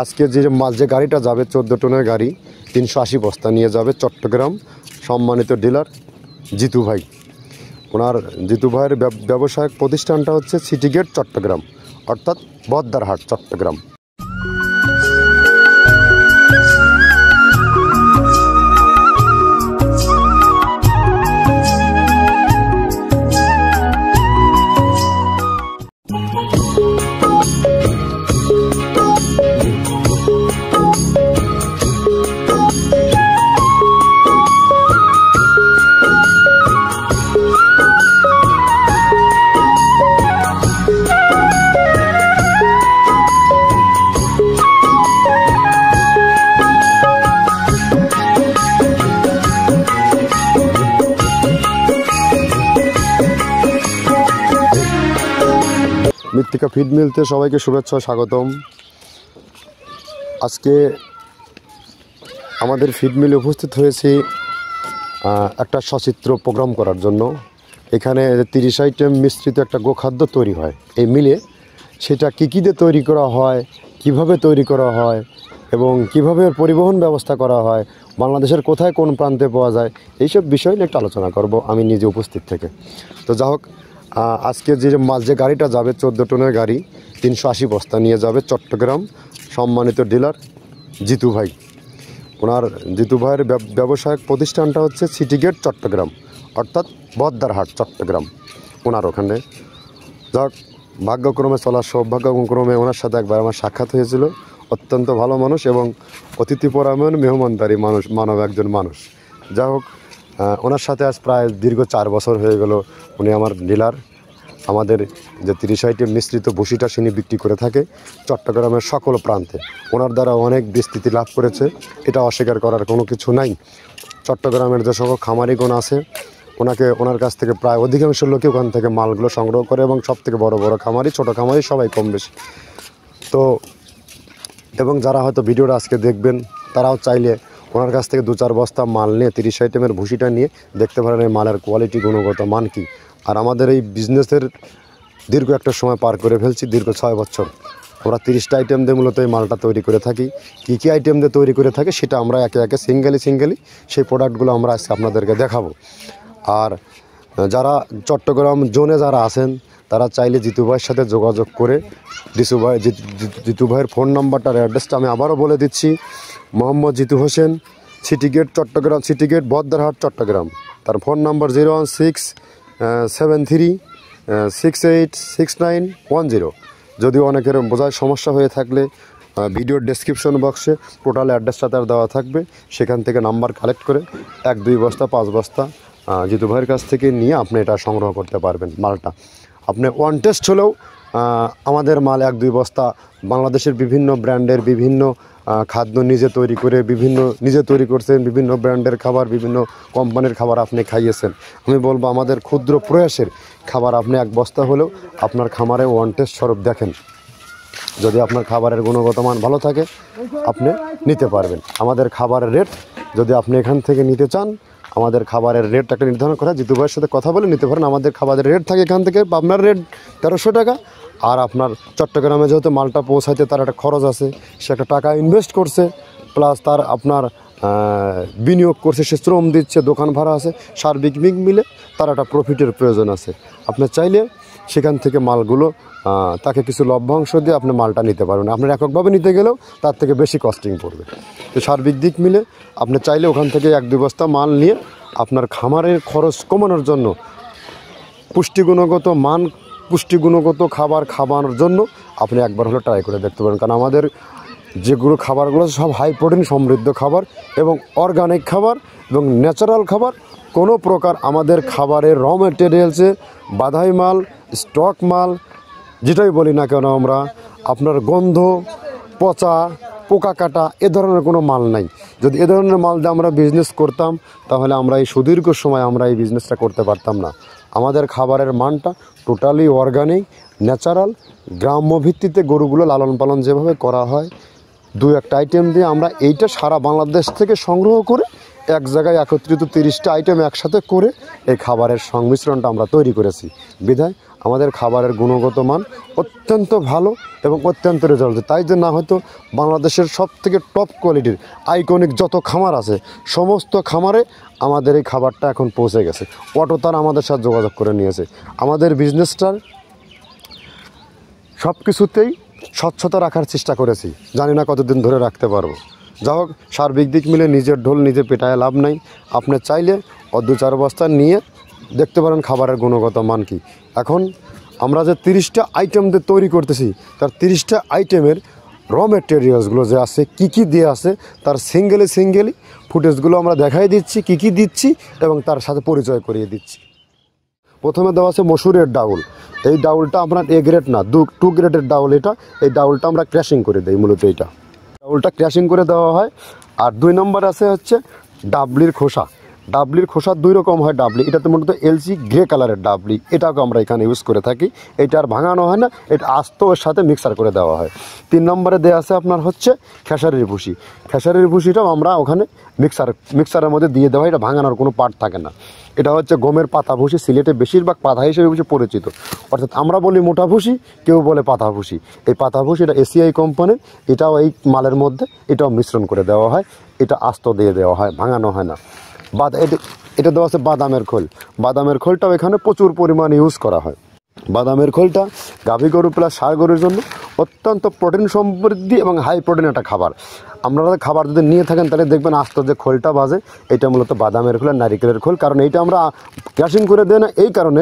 আজকে যে গাড়িটা যাবে 14 টনের গাড়ি 380 বস্তা নিয়ে যাবে চট্টগ্রাম সম্মানিত ডিলার জিতু ভাই। ওনার জিতু ভাইয়ের ব্যবসায়িক প্রতিষ্ঠানটা হচ্ছে সিটি গেট চট্টগ্রাম, অর্থাৎ বদ্দারহাট চট্টগ্রাম। মৃত্তিকা ফিড মিলতে সবাইকে শুভেচ্ছা স্বাগতম। আজকে আমাদের ফিড মিলে উপস্থিত হয়েছি একটা সচিত্র প্রোগ্রাম করার জন্য। এখানে 30 আইটেম মিশ্রিত একটা গোখাদ্য তৈরি হয় এই মিলে। সেটা কী কী দিয়ে তৈরি করা হয়, কিভাবে তৈরি করা হয় এবং কিভাবে পরিবহন ব্যবস্থা করা হয়, বাংলাদেশের কোথায় কোন প্রান্তে পাওয়া যায়, এইসব বিষয় নিয়ে একটু আলোচনা করব আমি নিজে উপস্থিত থেকে। তো যা হোক, আজকে যে গাড়িটা যাবে 14 টনের গাড়ি 380 বস্তা নিয়ে যাবে চট্টগ্রাম সম্মানিত ডিলার জিতু ভাই। ওনার জিতু ভাইয়ের ব্যবসায়িক প্রতিষ্ঠানটা হচ্ছে সিটি গেট চট্টগ্রাম, অর্থাৎ বদ্দারহাট চট্টগ্রাম। ওনার ওখানে যাক ভাগ্যক্রমে চলার সৌভাগ্যক্রমে ওনার সাথে একবার আমার সাক্ষাৎ হয়েছিল। অত্যন্ত ভালো মানুষ এবং অতিথিপরায়ণ মেহমানদারি মানব একজন মানুষ। যা হোক, ওনার সাথে আজ প্রায় দীর্ঘ 4 বছর হয়ে গেল। উনি আমার ডিলার। আমাদের যে 30 আইটেম মিশ্রিত ভুসিটা তিনি বিক্রি করে থাকে চট্টগ্রামের সকল প্রান্তে। ওনার দ্বারা অনেক বিস্তৃতি লাভ করেছে, এটা অস্বীকার করার কোনো কিছু নাই। চট্টগ্রামের যে সকল খামারিগণ আছে ওনার কাছ থেকে প্রায় অধিকাংশ লোকে ওখান থেকে মালগুলো সংগ্রহ করে এবং সব থেকে বড় বড় খামারি, ছোটো খামারি সবাই কম বেশি। তো এবং যারা হয়তো ভিডিওটা আজকে দেখবেন তারাও চাইলে ওনার কাছ থেকে 2-4 বস্তা মাল নিয়ে 30 আইটেমের ভুসিটা নিয়ে দেখতে পারেন এই মালের কোয়ালিটি, গুণগত মান কী। আর আমাদের এই বিজনেসের দীর্ঘ একটা সময় পার করে ফেলছি, দীর্ঘ 6 বছর। আমরা 30টা আইটেম দিয়ে মূলত এই মালটা তৈরি করে থাকি। কী কী আইটেম দিয়ে তৈরি করে থাকি সেটা আমরা একে একে সিঙ্গেলি সেই প্রোডাক্টগুলো আমরা আজকে আপনাদেরকে দেখাবো। আর চট্টগ্রাম জোনে যারা আছেন তারা চাইলে জিতু ভাইয়ের সাথে যোগাযোগ করে জিতু ভাইয়ের ফোন নাম্বারটার অ্যাড্রেসটা আমি আবারও বলে দিচ্ছি। Mohammad Jitu Hossain, city gate Chittagong, city gate Boddarhat Chittagong. তার ফোন নাম্বার 01673686910। যদিও অনেকের বোঝার সমস্যা হয়ে থাকলে ভিডিওর ডেসক্রিপশন বক্সে টোটাল অ্যাড্রেসটা তার দেওয়া থাকবে, সেখান থেকে নাম্বার কালেক্ট করে 1-2 বস্তা 5 বস্তা জিতু ভাইয়ের কাছ থেকে নিয়ে আপনি এটা সংগ্রহ করতে পারবেন। মালটা আপনি ওয়ান টেস্ট হলেও আমাদের মাল 1-2 বস্তা বাংলাদেশের বিভিন্ন ব্র্যান্ডের বিভিন্ন খাদ্য নিজে তৈরি করছেন, বিভিন্ন ব্র্যান্ডের খাবার, বিভিন্ন কোম্পানির খাবার আপনি খাইয়েছেন। আমি বলবো আমাদের ক্ষুদ্র প্রয়াসের খাবার আপনি 1 বস্তা হলেও আপনার খামারে ওয়ান টেস্ট স্বরূপ দেখেন। যদি আপনার খাবারের গুণগত মান ভালো থাকে আপনি নিতে পারবেন। আমাদের খাবারের রেট যদি আপনি এখান থেকে নিতে চান, আমাদের খাবারের রেট একটা নির্ধারণ করা, জিতু ভাইয়ের সাথে কথা বলে নিতে পারেন। আমাদের খাবারের রেট থাকে এখান থেকে আপনার রেট 1300 টাকা। আর আপনার চট্টগ্রামে যেহেতু মালটা পৌঁছাইতে তার একটা খরচ আছে, সে একটা টাকা ইনভেস্ট করছে, প্লাস তার আপনার বিনিয়োগ করছে, সে শ্রম দিচ্ছে, দোকান ভাড়া আছে, সার্বিক মিলে তার একটা প্রফিটের প্রয়োজন আছে। আপনি চাইলে সেখান থেকে মালগুলো তাকে কিছু লভ্যাংশ দিয়ে আপনি মালটা নিতে পারবেন। আপনার এককভাবে নিতে গেলেও তার থেকে বেশি কস্টিং পড়বে। তো সার্বিক দিক মিলে আপনি চাইলে ওখান থেকে 1-2 বস্তা মাল নিয়ে আপনার খামারের খরচ কমানোর জন্য, পুষ্টিগুণগত খাবার খাওয়ানোর জন্য আপনি একবার হলে ট্রাই করে দেখতে পারেন। কারণ আমাদের যেগুলো খাবারগুলো সব হাই প্রোটিন সমৃদ্ধ খাবার এবং অর্গানিক খাবার এবং ন্যাচারাল খাবার। কোনো প্রকার আমাদের খাবারের র মেটেরিয়ালসে বাধাই মাল, স্টক মাল যেটাই বলি না কেন আমরা, আপনার গন্ধ, পচা, পোকা কাটা এ ধরনের কোনো মাল নাই। যদি এ ধরনের মাল দিয়ে আমরা বিজনেস করতাম তাহলে আমরা এই সুদীর্ঘ সময় আমরা এই বিজনেসটা করতে পারতাম না। আমাদের খাবারের মানটা টোটালি অর্গানিক, ন্যাচারাল, গ্রাম্য ভিত্তিতে গরুগুলো লালন পালন যেভাবে করা হয়, 2-1টা আইটেম দিয়ে আমরা এইটা সারা বাংলাদেশ থেকে সংগ্রহ করে এক জায়গায় একত্রিত 30টা আইটেম একসাথে করে এই খাবারের সংমিশ্রণটা আমরা তৈরি করেছি। বিধায় আমাদের খাবারের গুণগত মান অত্যন্ত ভালো এবং অত্যন্ত রেজাল্ট। তাই যে না হয়তো বাংলাদেশের সবথেকে টপ কোয়ালিটির আইকনিক যত খামার আছে সমস্ত খামারে আমাদের এই খাবারটা এখন পৌঁছে গেছে। অটো তার আমাদের সাথে যোগাযোগ করে নিয়েছে। আমাদের বিজনেসটার সব কিছুতেই স্বচ্ছতা রাখার চেষ্টা করেছি, জানি না কতদিন ধরে রাখতে পারবো। যা হোক, সার্বিক দিক মিলে নিজের ঢোল নিজে পেটায় লাভ নাই। আপনি চাইলে 2-4 বস্তা নিয়ে দেখতে পারেন খাবারের গুণগত মান কী। এখন আমরা যে 30টা আইটেম দিয়ে তৈরি করতেছি, তার 30টা আইটেমের র মেটেরিয়ালসগুলো যে আছে, কী কী দিয়ে আছে, তার সিঙ্গেলি ফুটেজগুলো আমরা দেখাই দিচ্ছি, কী কী দিচ্ছি এবং তার সাথে পরিচয় করিয়ে দিচ্ছি। প্রথমে দেওয়া আছে মসুরের ডাউল। এই ডাউলটা আপনার এ গ্রেড না, 2 গ্রেডের ডাউল এটা। এই ডাউলটা আমরা ক্র্যাশিং করে দিই, মূলত এইটা ডাউলটা ক্র্যাশিং করে দেওয়া হয়। আর 2 নম্বর আছে হচ্ছে ডাবলির খোসা। ডাবলির খোসা 2 রকম হয় ডাবলি, এটাতে মূলত এলসি গ্রে কালারের ডাবলি, এটাকে আমরা এখানে ইউজ করে থাকি। এটা আর ভাঙানো হয় না, এটা আস্ত ওর সাথে মিক্সার করে দেওয়া হয়। 3 নম্বরে দেওয়া আছে আপনার হচ্ছে খেসারির ভুসি। খেসারির ভুসিটাও আমরা ওখানে মিক্সারের মধ্যে দিয়ে দেওয়া হয়, এটা ভাঙানোর কোনো পার্ট থাকে না। এটা হচ্ছে গমের পাতা ভুসি, সিলেটে বেশিরভাগ পাতা হিসেবে পরিচিত। অর্থাৎ আমরা বলি মোটা ভুসি, কেউ বলে পাতা ভুসি। এই পাতা ভুসি এটা এসিআই কোম্পানির, এটাও এই মালের মধ্যে এটাও মিশ্রণ করে দেওয়া হয়, এটা আস্ত দিয়ে দেওয়া হয়, ভাঙানো হয় না। এটা দেওয়া আছে বাদামের খোল। বাদামের খোলটাও এখানে প্রচুর পরিমাণে ইউজ করা হয়। বাদামের খোলটা গাভী গরু প্লাস ষাঁড় গরুর জন্য অত্যন্ত প্রোটিন সমৃদ্ধি এবং হাই প্রোটিন একটা খাবার। আপনারা খাবার যদি নিয়ে থাকেন তাহলে দেখবেন আস্ত যে খোলটা বাজে, এটা মূলত বাদামের খোল আর নারিকেলের খোল। কারণ এইটা আমরা ক্র্যাশিং করে দেয় না, এই কারণে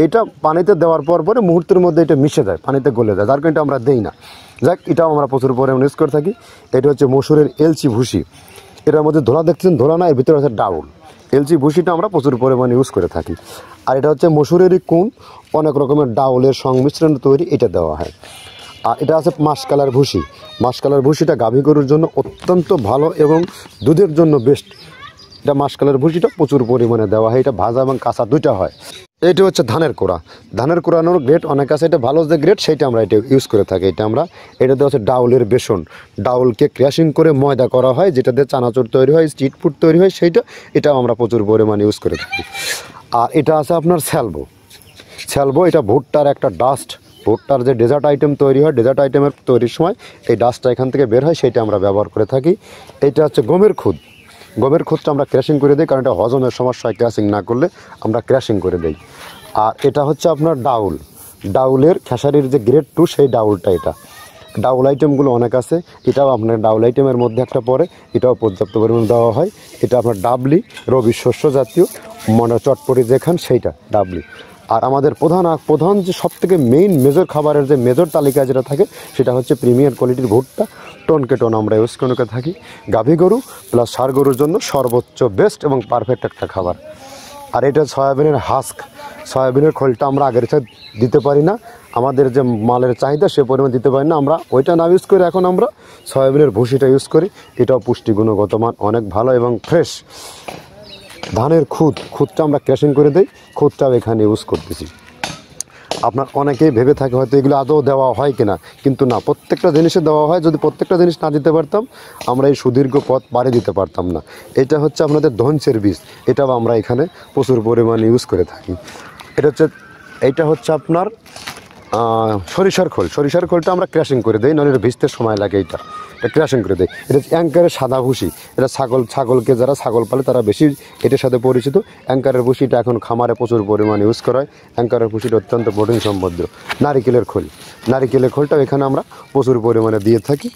এটা পানিতে দেওয়ার পরে মুহূর্তের মধ্যে এটা মিশে যায়, পানিতে গলে যায়, যার কারণে এটা আমরা দেই না। যাক, এটাও আমরা প্রচুর পরিমাণে ইউজ করে থাকি। এটা হচ্ছে মসুরের এলচি ভুসি। এটার মধ্যে ধোলা দেখছেন, ধোলা না, এর ভিতরে আছে ডাউল। এলচি ভুসিটা আমরা প্রচুর পরিমাণে ইউজ করে থাকি। আর এটা হচ্ছে মসুরেরই কুন, অনেক রকমের ডাউলের সংমিশ্রণ তৈরি, এটা দেওয়া হয়। আর এটা আছে মাসকালার ভুসি। মাসকালার ভুসিটা গাভী গরুর জন্য অত্যন্ত ভালো এবং দুধের জন্য বেস্ট। এটা মাসকালার ভুসিটা প্রচুর পরিমাণে দেওয়া হয়, এটা ভাজা এবং কাঁচা দুইটা হয়। এটা হচ্ছে ধানের কোড়া। ধানের কোড়ানোর গ্রেড অনেক আছে, এটা ভালো যে গ্রেড সেইটা আমরা এটা ইউজ করে থাকি। এটা দেওয়া হচ্ছে ডাউলের বেসন। ডাউলকে ক্র্যাশিং করে ময়দা করা হয়, যেটা দিয়ে চানাচুর তৈরি হয়, স্ট্রিট ফুড তৈরি হয়, এটাও আমরা প্রচুর পরিমাণে ইউজ করে থাকি। আর এটা আছে আপনার স্যালবো। এটা ভুট্টার একটা ডাস্ট। ভুট্টার যে ডেজার্ট আইটেম তৈরি হয়, ডেজার্ট আইটেমের তৈরির সময় এই ডাস্টটা এখান থেকে বের হয়, সেইটা আমরা ব্যবহার করে থাকি। এটা হচ্ছে গমের খুদ। গমের খুদটা আমরা ক্র্যাশিং করে দিই, কারণ এটা হজমের সমস্যায় ক্র্যাশিং না করলে আমরা ক্র্যাশিং করে দিই। আর এটা হচ্ছে আপনার ডাউলের খেসারির যে গ্রেড 2 সেই ডাউলটা। এটা ডাউল আইটেমগুলো অনেক আছে, এটাও আপনার ডাউল আইটেমের মধ্যে একটা পড়ে, এটাও পর্যাপ্ত পরিমাণ দেওয়া হয়। এটা আপনার ডাবলি, রবি শস্য জাতীয় চটপটি যেখান সেইটা ডাবলি। আর আমাদের প্রধান যে সবথেকে মেইন মেজর খাবারের যে মেজর তালিকা যেটা থাকে, সেটা হচ্ছে প্রিমিয়ার কোয়ালিটির ভুট্টা, টনকে টন আমরা ইউজ করে থাকি। গাভী গরু প্লাস ষাঁড় গরুর জন্য সর্বোচ্চ বেস্ট এবং পারফেক্ট একটা খাবার। আর এটা সয়াবিনের হাস্ক। সয়াবিনের খোলটা আমরা আগের সাথে দিতে পারি না, আমাদের যে মালের চাহিদা সে পরিমাণ দিতে পারি না, আমরা ওইটা না ইউজ করে এখন আমরা সয়াবিনের ভুসিটা ইউজ করি। এটাও পুষ্টি গুণগত মান অনেক ভালো এবং ফ্রেশ। ধানের খুদটা আমরা ক্র্যাশিং করে দিই, খুদটাও এখানে ইউজ করতেছি। আপনার অনেকেই ভেবে থাকে হয়তো এগুলো আদৌ দেওয়া হয় কিনা, কিন্তু না, প্রত্যেকটা জিনিসে দেওয়া হয়। যদি প্রত্যেকটা জিনিস না দিতে পারতাম আমরা এই সুদীর্ঘ পথ পাড়ি দিতে পারতাম না। এটা হচ্ছে আপনাদের ধনসের বীজ, এটাও আমরা এখানে প্রচুর পরিমাণে ইউজ করে থাকি। এইটা হচ্ছে আপনার সরিষার খোলটা আমরা ক্র্যাশিং করে দিই, নাহলে এটা ভিজতে সময় লাগে। এটা ক্র্যাশিং করে দেয়। এটা অ্যাঙ্কারের সাদা ভুসি। এটা ছাগলকে যারা ছাগল পালে তারা বেশি এটার সাথে পরিচিত। অ্যাঙ্কারের ভুসিটা এখন খামারে প্রচুর পরিমাণে ইউজ করা হয়। অ্যাঙ্কারের ভুসিটা অত্যন্ত প্রোটিন সমৃদ্ধ। নারিকেলের খোলটাও এখানে আমরা প্রচুর পরিমাণে দিয়ে থাকি।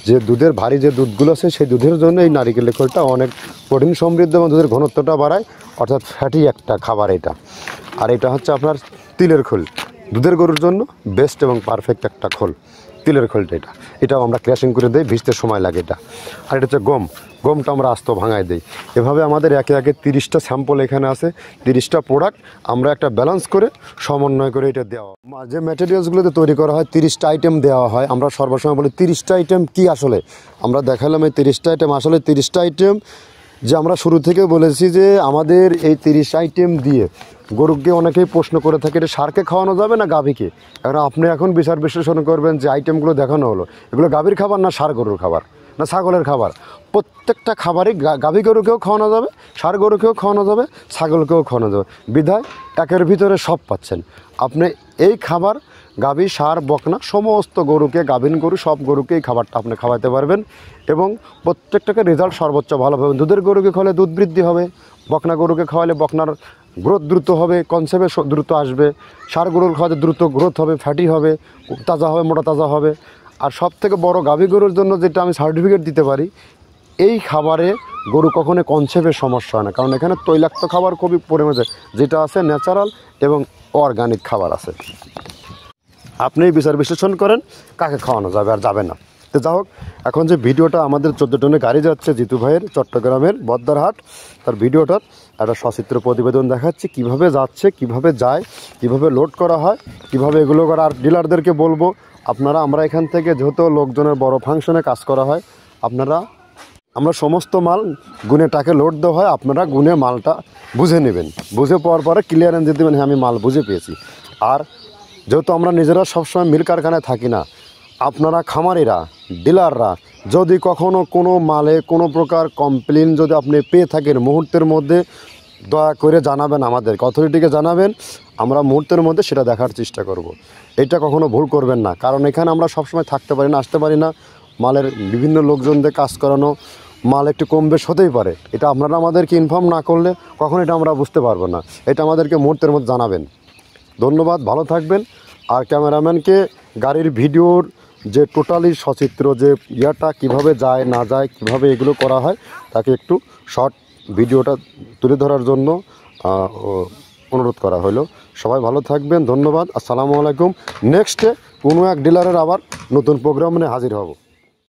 যে দুধের ভারী যে দুধগুলো আছে সেই দুধের জন্য এই নারিকেলের খোলটা অনেক প্রোটিন সমৃদ্ধ এবং দুধের ঘনত্বটা বাড়ায়, অর্থাৎ ফ্যাটি একটা খাবার এটা। আর এটা হচ্ছে আপনার তিলের খোল। দুধের গরুর জন্য বেস্ট এবং পারফেক্ট একটা খোল, তিলের খোলটা। এটাও আমরা ক্র্যাশিং করে দিই, ভিজতে সময় লাগে এটা। আর এটা হচ্ছে গমটা আমরা আস্ত ভাঙায় দিই। এভাবে আমাদের একে 30টা স্যাম্পল এখানে আছে, 30টা প্রোডাক্ট আমরা একটা ব্যালেন্স করে সমন্বয় করে এটা দেওয়া। যে ম্যাটেরিয়ালসগুলোতে তৈরি করা হয় 30টা আইটেম দেওয়া হয়। আমরা সর্বসময় বলি 30টা আইটেম কি আসলে আমরা দেখালাম। এই 30টা আইটেম আসলে 30টা আইটেম যে আমরা শুরু থেকে বলেছি যে আমাদের এই 30 আইটেম দিয়ে গরুকে অনেকেই প্রশ্ন করে থাকে এটা ষাঁড়কে খাওয়ানো যাবে না গাভীকে। এখন আপনি বিচার বিশ্লেষণ করবেন যে আইটেমগুলো দেখানো হলো এগুলো গাভীর খাবার না ষাঁড় গরুর খাবার। না ছাগলের খাবার। প্রত্যেকটা খাবারই গাভী গরুকেও খাওয়ানো যাবে, ষাঁড় গরুকেও খাওয়ানো যাবে, ছাগলকেও খাওয়ানো যাবে, বিধায় একের ভিতরে সব পাচ্ছেন আপনি। এই খাবার গাভী, ষাঁড়, বকনা সমস্ত গরুকে, গাভীন গরু সব গরুকে এই খাবারটা আপনি খাওয়াতে পারবেন এবং প্রত্যেকটাকে রেজাল্ট সর্বোচ্চ ভালো পাবেন। দুধের গরুকে খাওয়ালে দুধ বৃদ্ধি হবে, বকনা গরুকে খাওয়ালে বকনার গ্রোথ দ্রুত হবে, কনসেপ্টে দ্রুত আসবে, ষাঁড় গরুর খাওয়াতে দ্রুত গ্রোথ হবে, ফ্যাটি হবে, তাজা হবে, মোটা তাজা হবে। আর সবথেকে বড় গাভী গরুর জন্য যেটা আমি সার্টিফিকেট দিতে পারি, এই খাবারে গরু কখনো কনসেপ্টের সমস্যা হয় না, কারণ এখানে তৈলাক্ত খাবার খুবই পরিমাণে যেটা আছে ন্যাচারাল এবং অর্গানিক খাবার আছে। আপনি বিচার বিশ্লেষণ করেন কাকে খাওয়ানো যাবে আর যাবে না। তো যা হোক, এখন যে ভিডিওটা আমাদের 14 টনে গাড়ি যাচ্ছে জিতু ভাইয়ের চট্টগ্রামের বদ্দারহাট, তার ভিডিওটার একটা সচিত্র প্রতিবেদন দেখাচ্ছি, কিভাবে যাচ্ছে, কিভাবে যায়, কিভাবে লোড করা হয়, কিভাবে এগুলো করা। আর ডিলারদেরকে বলবো, আমরা এখান থেকে যেহেতু লোকজনের বড় ফাংশনে কাজ করা হয়, আমরা সমস্ত মাল গুনে টাকে লোড দেওয়া হয়, আপনারা গুনে মালটা বুঝে নেবেন, বুঝে পাওয়ার পরে ক্লিয়ারেন্স দিয়ে দেবেন, হ্যাঁ আমি মাল বুঝে পেয়েছি। আর যেহেতু আমরা নিজেরা সবসময় মিল কারখানায় থাকি না, আপনারা খামারিরা, ডিলাররা যদি কখনও কোনো মালে কোনো প্রকার কমপ্লেন যদি আপনি পেয়ে থাকেন, মুহূর্তের মধ্যে দয়া করে জানাবেন, আমাদেরকে অথরিটিকে জানাবেন, আমরা মুহূর্তের মধ্যে সেটা দেখার চেষ্টা করব। এটা কখনো ভুল করবেন না, কারণ এখানে আমরা সবসময় থাকতে পারি না, আসতে পারি না, মালের বিভিন্ন লোকজনদের কাজ করানো, মাল একটু কম বেশ হতেই পারে। এটা আপনারা আমাদেরকে ইনফর্ম না করলে কখন এটা আমরা বুঝতে পারবো না, এটা আমাদেরকে মুহূর্তের মধ্যে জানাবেন। ধন্যবাদ, ভালো থাকবেন। আর ক্যামেরাম্যানকে গাড়ির ভিডিওর যে টোটালি সচিত্র যে ইয়াটা কীভাবে যায় না যায়, কিভাবে এগুলো করা হয়, তাকে একটু শর্ট ভিডিওটা তুলে ধরার জন্য অনুরোধ করা হলো। সবাই ভালো থাকবেন, ধন্যবাদ, আসসালামু আলাইকুম। নেক্সটে কোনো এক ডিলারের আবার নতুন প্রোগ্রাম নিয়ে হাজির হব।